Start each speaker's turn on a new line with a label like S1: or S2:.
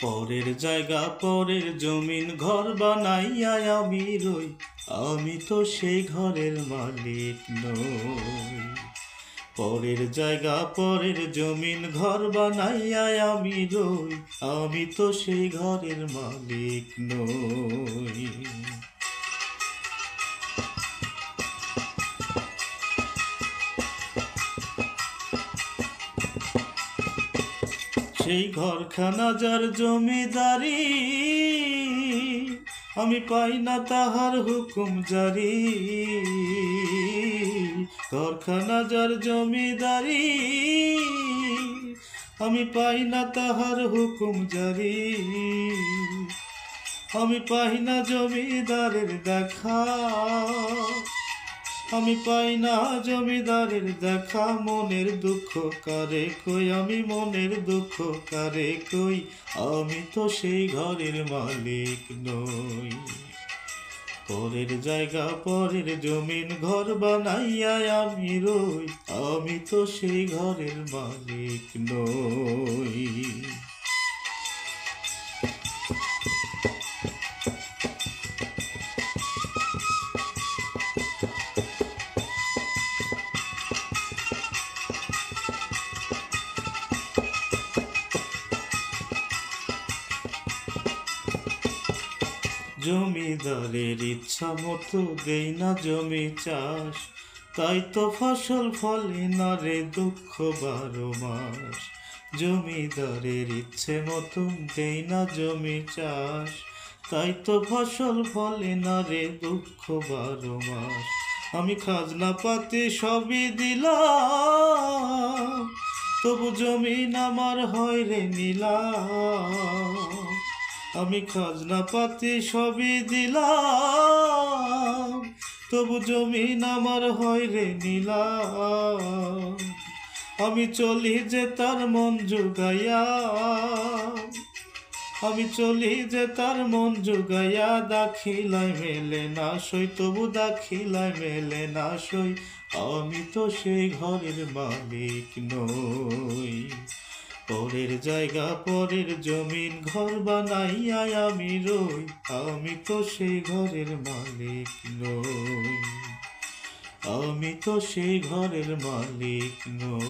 S1: পরের জায়গা পরের জমিন ঘর বানাইয়া আমি রই, আমি তো সেই ঘরের মালিক নই। পরের জায়গা পরের জমিন ঘর বানাইয়া আমি রই, আমি তো সেই ঘরের মালিক নই। সেই ঘরখানা যার জমিদারি, আমি পাই না তাহার হুকুম জারি। ঘরখানা যার জমিদারি, আমি পাই না তাহার হুকুম জারি। আমি পাই না জমিদারের দেখা, আমি পাই না জমিদারের দেখা। মনের দুঃখ কারে কই, আমি মনের দুঃখ কারে কই, আমি তো সেই ঘরের মালিক নই। পরের জায়গা পরের জমিন ঘর বানাইয়া আমি রই, আমি তো সেই ঘরের মালিক নই। জমিদারের ইচ্ছা মতো দেই না জমি চাষ, তাই তো ফসল ফলে না রে দুঃখ 12 মাস। জমিদারের ইচ্ছে মতো দেই না জমি চাষ, তাই তো ফসল ফলে না রে দুঃখ 12 মাস। আমি খাজনা পাতি সবই দিলাম, তবু জমিন আমার হয় রে নিলাম। আমি খাজনা পাতি সবই দিলাম, তবু জমিন আমার হয় রে নিলাম। আমি চলি যে তার মন জুগাইয়া, আমি চলি যে তার মন জুগাইয়া। দাখিলায় মেলে না সই, তবু দাখিলায় মেলে না সই, আমি তো সেই ঘরের মালিক নই। পরের জায়গা পরের জমিন ঘর বানাইয়া আমি রই, আমি তো সেই ঘরের মালিক নই। আমি তো সেই ঘরের মালিক নই।